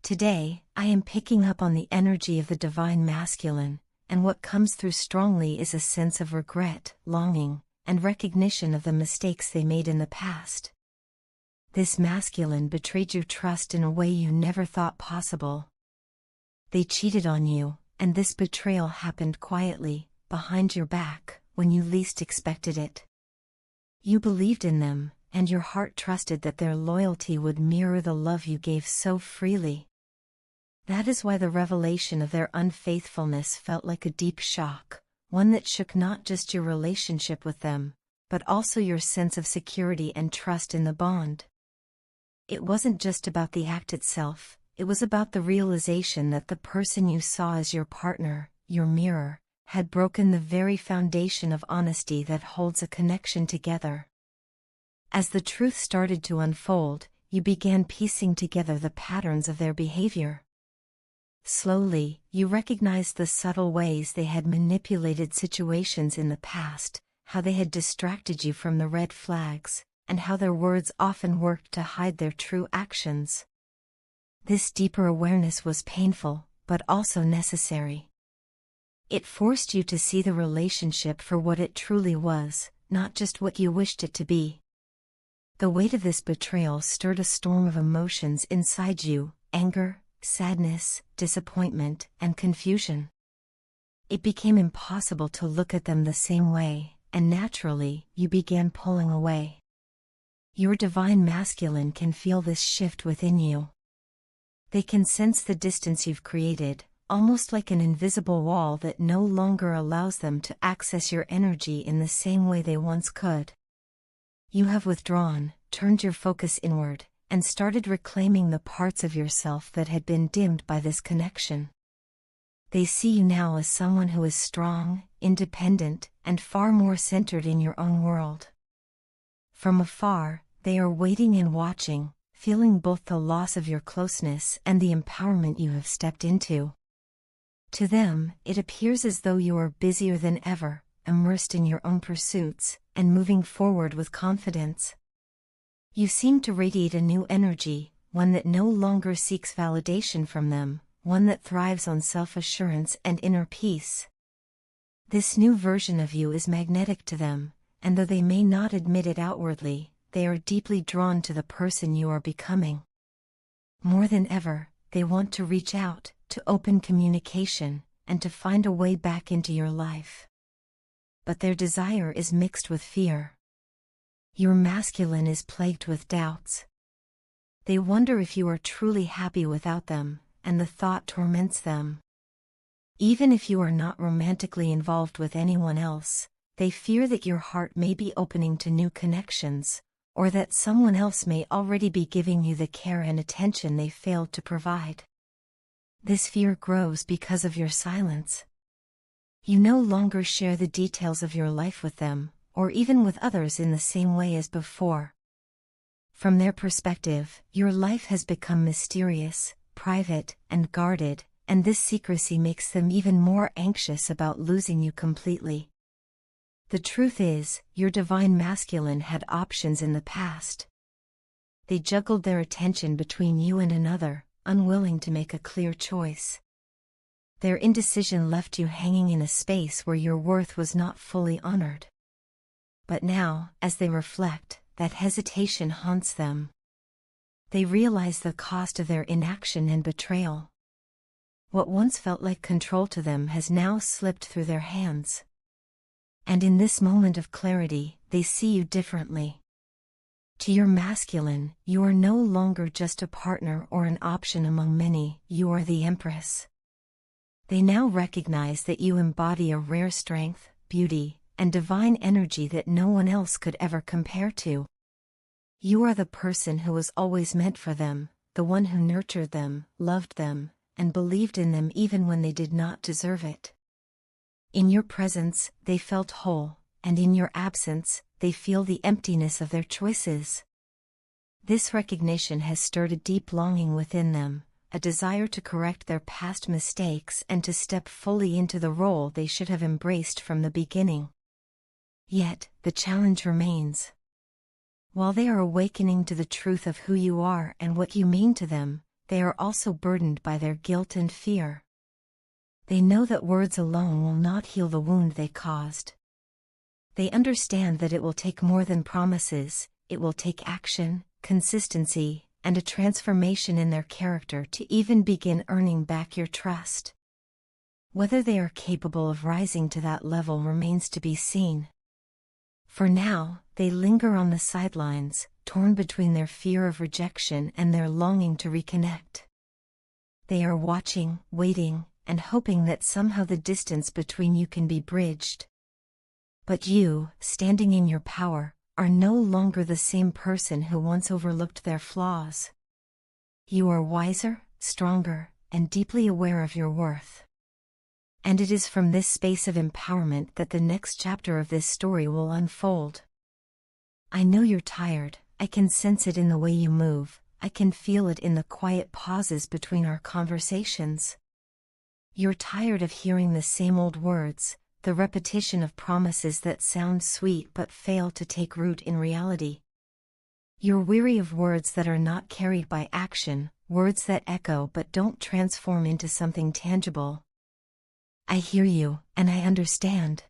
Today, I am picking up on the energy of the divine masculine, and what comes through strongly is a sense of regret, longing, and recognition of the mistakes they made in the past. This masculine betrayed your trust in a way you never thought possible. They cheated on you, and this betrayal happened quietly, behind your back, when you least expected it. You believed in them, and your heart trusted that their loyalty would mirror the love you gave so freely. That is why the revelation of their unfaithfulness felt like a deep shock, one that shook not just your relationship with them, but also your sense of security and trust in the bond. It wasn't just about the act itself, it was about the realization that the person you saw as your partner, your mirror, had broken the very foundation of honesty that holds a connection together. As the truth started to unfold, you began piecing together the patterns of their behavior. Slowly, you recognized the subtle ways they had manipulated situations in the past, how they had distracted you from the red flags, and how their words often worked to hide their true actions. This deeper awareness was painful, but also necessary. It forced you to see the relationship for what it truly was, not just what you wished it to be. The weight of this betrayal stirred a storm of emotions inside you: anger, sadness, disappointment, and confusion. It became impossible to look at them the same way, and naturally, you began pulling away. Your divine masculine can feel this shift within you. They can sense the distance you've created, almost like an invisible wall that no longer allows them to access your energy in the same way they once could. You have withdrawn, turned your focus inward, and started reclaiming the parts of yourself that had been dimmed by this connection. They see you now as someone who is strong, independent, and far more centered in your own world. From afar, they are waiting and watching, feeling both the loss of your closeness and the empowerment you have stepped into. To them, it appears as though you are busier than ever, immersed in your own pursuits, and moving forward with confidence. You seem to radiate a new energy, one that no longer seeks validation from them, one that thrives on self-assurance and inner peace. This new version of you is magnetic to them, and though they may not admit it outwardly, they are deeply drawn to the person you are becoming. More than ever, they want to reach out, to open communication, and to find a way back into your life. But their desire is mixed with fear. Your masculine is plagued with doubts. They wonder if you are truly happy without them, and the thought torments them. Even if you are not romantically involved with anyone else, they fear that your heart may be opening to new connections, or that someone else may already be giving you the care and attention they failed to provide. This fear grows because of your silence. You no longer share the details of your life with them, or even with others in the same way as before. From their perspective, your life has become mysterious, private, and guarded, and this secrecy makes them even more anxious about losing you completely. The truth is, your divine masculine had options in the past. They juggled their attention between you and another, unwilling to make a clear choice. Their indecision left you hanging in a space where your worth was not fully honored. But now, as they reflect, that hesitation haunts them. They realize the cost of their inaction and betrayal. What once felt like control to them has now slipped through their hands. And in this moment of clarity, they see you differently. To your masculine, you are no longer just a partner or an option among many, you are the empress. They now recognize that you embody a rare strength, beauty, and divine energy that no one else could ever compare to. You are the person who was always meant for them, the one who nurtured them, loved them, and believed in them even when they did not deserve it. In your presence, they felt whole, and in your absence, they feel the emptiness of their choices. This recognition has stirred a deep longing within them, a desire to correct their past mistakes and to step fully into the role they should have embraced from the beginning. Yet, the challenge remains. While they are awakening to the truth of who you are and what you mean to them, they are also burdened by their guilt and fear. They know that words alone will not heal the wound they caused. They understand that it will take more than promises, it will take action, consistency, and a transformation in their character to even begin earning back your trust. Whether they are capable of rising to that level remains to be seen. For now, they linger on the sidelines, torn between their fear of rejection and their longing to reconnect. They are watching, waiting, and hoping that somehow the distance between you can be bridged. But you, standing in your power, are no longer the same person who once overlooked their flaws. You are wiser, stronger, and deeply aware of your worth. And it is from this space of empowerment that the next chapter of this story will unfold. I know you're tired, I can sense it in the way you move, I can feel it in the quiet pauses between our conversations. You're tired of hearing the same old words, the repetition of promises that sound sweet but fail to take root in reality. You're weary of words that are not carried by action, words that echo but don't transform into something tangible. I hear you, and I understand.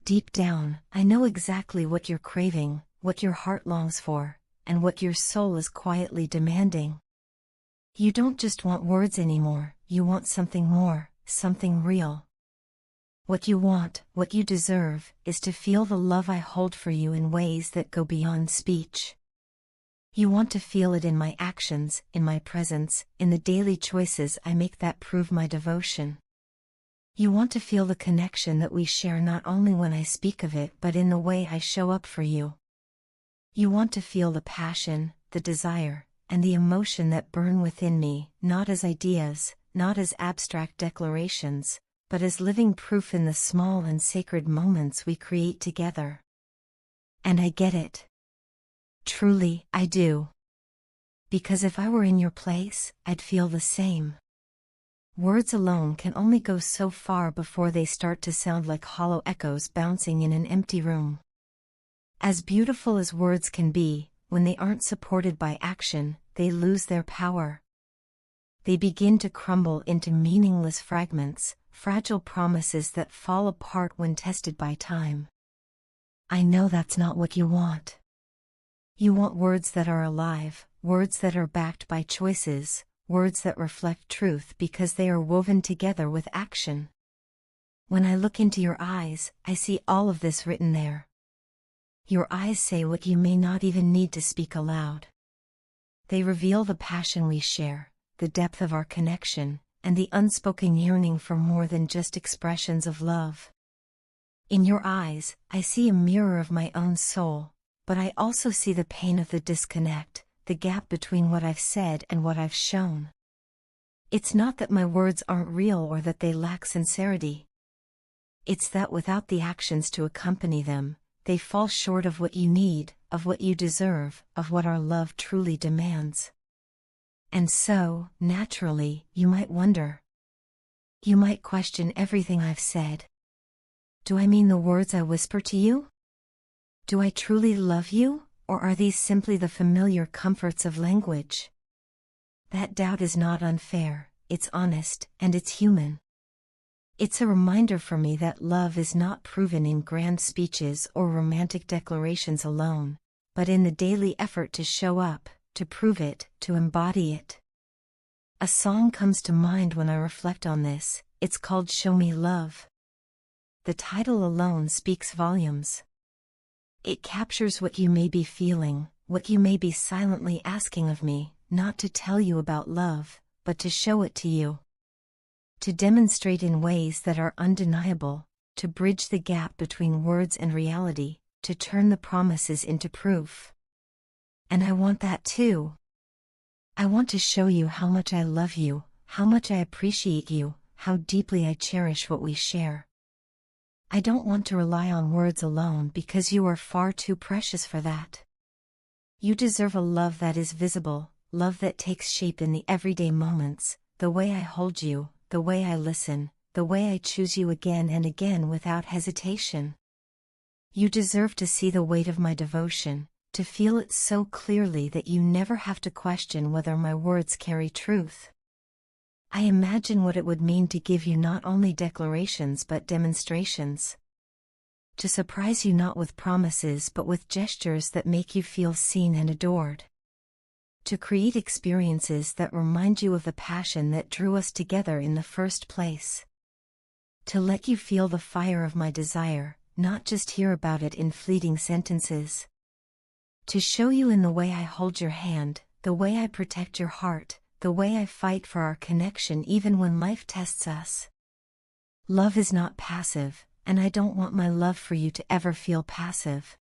Deep down, I know exactly what you're craving, what your heart longs for, and what your soul is quietly demanding. You don't just want words anymore, you want something more, something real. What you want, what you deserve, is to feel the love I hold for you in ways that go beyond speech. You want to feel it in my actions, in my presence, in the daily choices I make that prove my devotion. You want to feel the connection that we share not only when I speak of it but in the way I show up for you. You want to feel the passion, the desire, and the emotion that burn within me, not as ideas, not as abstract declarations, but as living proof in the small and sacred moments we create together. And I get it. Truly, I do. Because if I were in your place, I'd feel the same. Words alone can only go so far before they start to sound like hollow echoes bouncing in an empty room. As beautiful as words can be, when they aren't supported by action, they lose their power. They begin to crumble into meaningless fragments, fragile promises that fall apart when tested by time. I know that's not what you want. You want words that are alive, words that are backed by choices, words that reflect truth because they are woven together with action. When I look into your eyes, I see all of this written there. Your eyes say what you may not even need to speak aloud. They reveal the passion we share, the depth of our connection, and the unspoken yearning for more than just expressions of love. In your eyes, I see a mirror of my own soul, but I also see the pain of the disconnect, the gap between what I've said and what I've shown. It's not that my words aren't real or that they lack sincerity. It's that without the actions to accompany them, they fall short of what you need, of what you deserve, of what our love truly demands. And so, naturally, you might wonder. You might question everything I've said. Do I mean the words I whisper to you? Do I truly love you, or are these simply the familiar comforts of language? That doubt is not unfair, it's honest, and it's human. It's a reminder for me that love is not proven in grand speeches or romantic declarations alone, but in the daily effort to show up, to prove it, to embody it. A song comes to mind when I reflect on this, it's called Show Me Love. The title alone speaks volumes. It captures what you may be feeling, what you may be silently asking of me, not to tell you about love, but to show it to you. To demonstrate in ways that are undeniable, to bridge the gap between words and reality, to turn the promises into proof. And I want that too. I want to show you how much I love you, how much I appreciate you, how deeply I cherish what we share. I don't want to rely on words alone because you are far too precious for that. You deserve a love that is visible, love that takes shape in the everyday moments, the way I hold you, the way I listen, the way I choose you again and again without hesitation. You deserve to see the weight of my devotion, to feel it so clearly that you never have to question whether my words carry truth. I imagine what it would mean to give you not only declarations but demonstrations. To surprise you not with promises but with gestures that make you feel seen and adored. To create experiences that remind you of the passion that drew us together in the first place. To let you feel the fire of my desire, not just hear about it in fleeting sentences. To show you in the way I hold your hand, the way I protect your heart, the way I fight for our connection even when life tests us. Love is not passive, and I don't want my love for you to ever feel passive.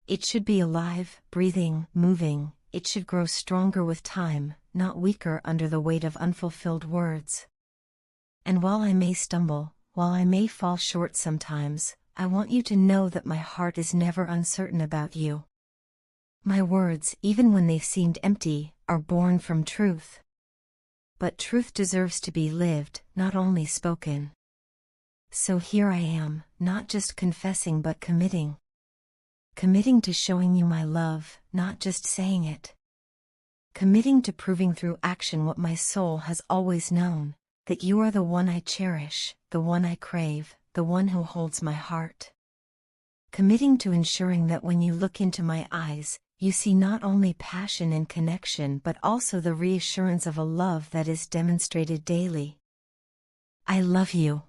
It should be alive, breathing, moving. It should grow stronger with time, not weaker under the weight of unfulfilled words. And while I may stumble, while I may fall short sometimes, I want you to know that my heart is never uncertain about you. My words, even when they've seemed empty, are born from truth. But truth deserves to be lived, not only spoken. So here I am, not just confessing but committing. Committing to showing you my love, not just saying it. Committing to proving through action what my soul has always known, that you are the one I cherish, the one I crave, the one who holds my heart. Committing to ensuring that when you look into my eyes, you see not only passion and connection but also the reassurance of a love that is demonstrated daily. I love you.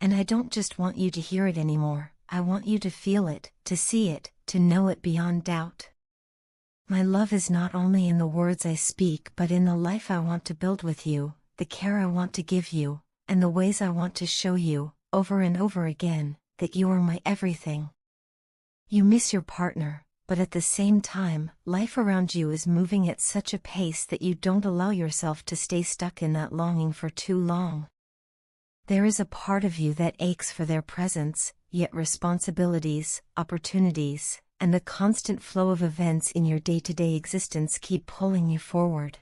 And I don't just want you to hear it anymore, I want you to feel it, to see it, to know it beyond doubt. My love is not only in the words I speak but in the life I want to build with you, the care I want to give you, and the ways I want to show you, over and over again, that you are my everything. You miss your partner, but at the same time, life around you is moving at such a pace that you don't allow yourself to stay stuck in that longing for too long. There is a part of you that aches for their presence, yet responsibilities, opportunities, and the constant flow of events in your day-to-day existence keep pulling you forward.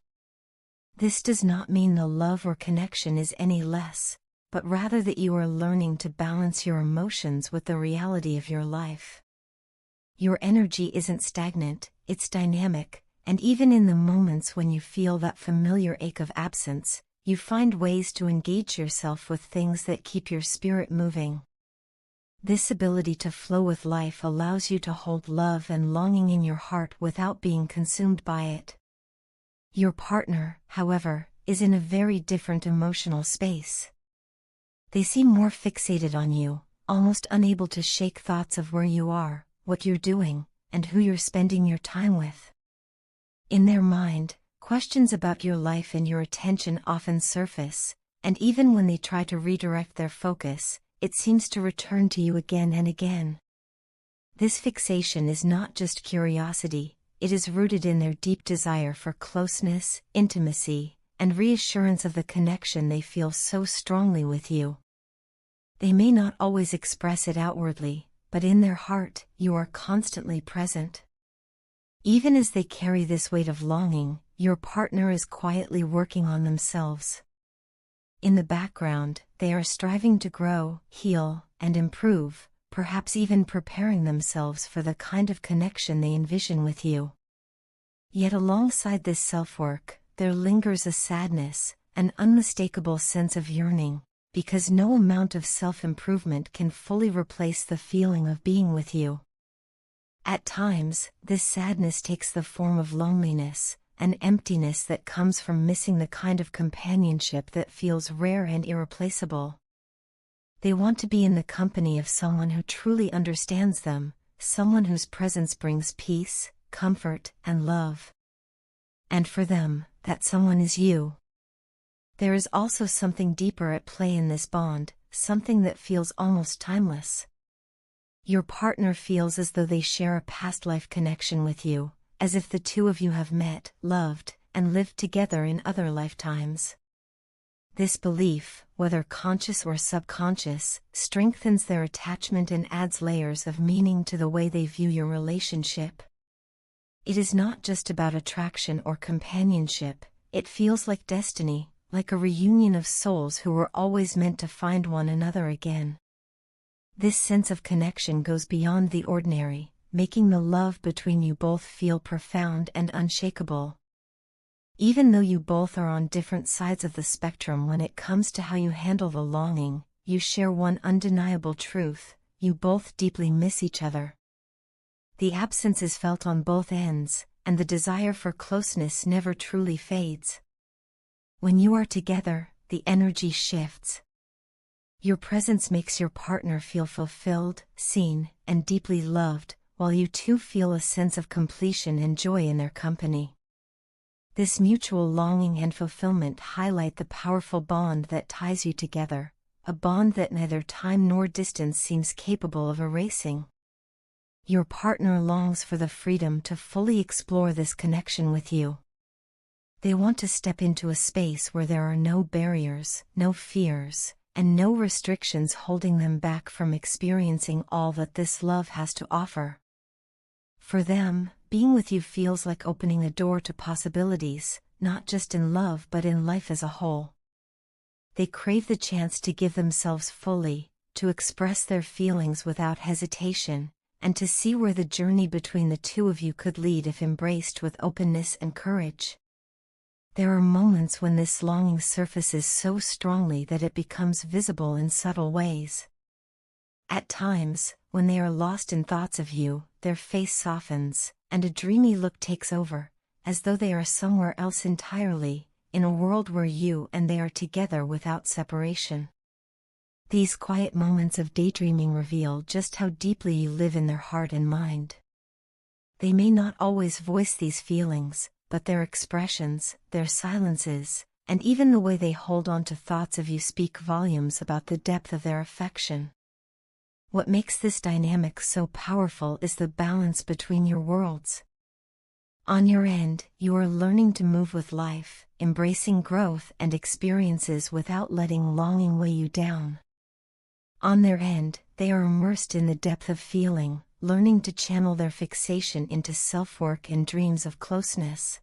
This does not mean the love or connection is any less, but rather that you are learning to balance your emotions with the reality of your life. Your energy isn't stagnant, it's dynamic, and even in the moments when you feel that familiar ache of absence, you find ways to engage yourself with things that keep your spirit moving. This ability to flow with life allows you to hold love and longing in your heart without being consumed by it. Your partner, however, is in a very different emotional space. They seem more fixated on you, almost unable to shake thoughts of where you are, what you're doing, and who you're spending your time with. In their mind, questions about your life and your attention often surface, and even when they try to redirect their focus, it seems to return to you again and again. This fixation is not just curiosity, it is rooted in their deep desire for closeness, intimacy, and reassurance of the connection they feel so strongly with you. They may not always express it outwardly, but in their heart, you are constantly present. Even as they carry this weight of longing, your partner is quietly working on themselves. In the background, they are striving to grow, heal, and improve, perhaps even preparing themselves for the kind of connection they envision with you. Yet alongside this self-work, there lingers a sadness, an unmistakable sense of yearning, because no amount of self-improvement can fully replace the feeling of being with you. At times, this sadness takes the form of loneliness, an emptiness that comes from missing the kind of companionship that feels rare and irreplaceable. They want to be in the company of someone who truly understands them, someone whose presence brings peace, comfort, and love. And for them, that someone is you. There is also something deeper at play in this bond, something that feels almost timeless. Your partner feels as though they share a past life connection with you, as if the two of you have met, loved, and lived together in other lifetimes. This belief, whether conscious or subconscious, strengthens their attachment and adds layers of meaning to the way they view your relationship. It is not just about attraction or companionship, it feels like destiny, like a reunion of souls who were always meant to find one another again. This sense of connection goes beyond the ordinary, making the love between you both feel profound and unshakable. Even though you both are on different sides of the spectrum when it comes to how you handle the longing, you share one undeniable truth: you both deeply miss each other. The absence is felt on both ends, and the desire for closeness never truly fades. When you are together, the energy shifts. Your presence makes your partner feel fulfilled, seen, and deeply loved, while you two feel a sense of completion and joy in their company. This mutual longing and fulfillment highlight the powerful bond that ties you together, a bond that neither time nor distance seems capable of erasing. Your partner longs for the freedom to fully explore this connection with you. They want to step into a space where there are no barriers, no fears, and no restrictions holding them back from experiencing all that this love has to offer. For them, being with you feels like opening a door to possibilities, not just in love but in life as a whole. They crave the chance to give themselves fully, to express their feelings without hesitation, and to see where the journey between the two of you could lead if embraced with openness and courage. There are moments when this longing surfaces so strongly that it becomes visible in subtle ways. At times, when they are lost in thoughts of you, their face softens, and a dreamy look takes over, as though they are somewhere else entirely, in a world where you and they are together without separation. These quiet moments of daydreaming reveal just how deeply you live in their heart and mind. They may not always voice these feelings, but their expressions, their silences, and even the way they hold on to thoughts of you speak volumes about the depth of their affection. What makes this dynamic so powerful is the balance between your worlds. On your end, you are learning to move with life, embracing growth and experiences without letting longing weigh you down. On their end, they are immersed in the depth of feeling, learning to channel their fixation into self-work and dreams of closeness.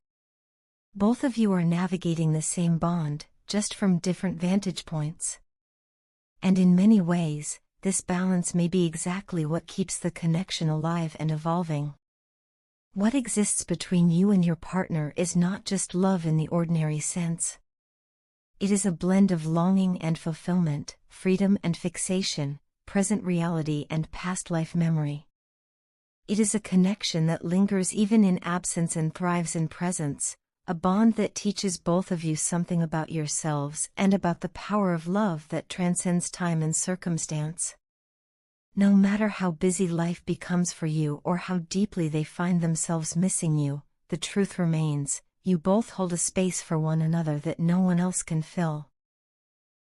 Both of you are navigating the same bond, just from different vantage points. And in many ways, this balance may be exactly what keeps the connection alive and evolving. What exists between you and your partner is not just love in the ordinary sense. It is a blend of longing and fulfillment, freedom and fixation, present reality and past life memory. It is a connection that lingers even in absence and thrives in presence, a bond that teaches both of you something about yourselves and about the power of love that transcends time and circumstance. No matter how busy life becomes for you or how deeply they find themselves missing you, the truth remains: you both hold a space for one another that no one else can fill.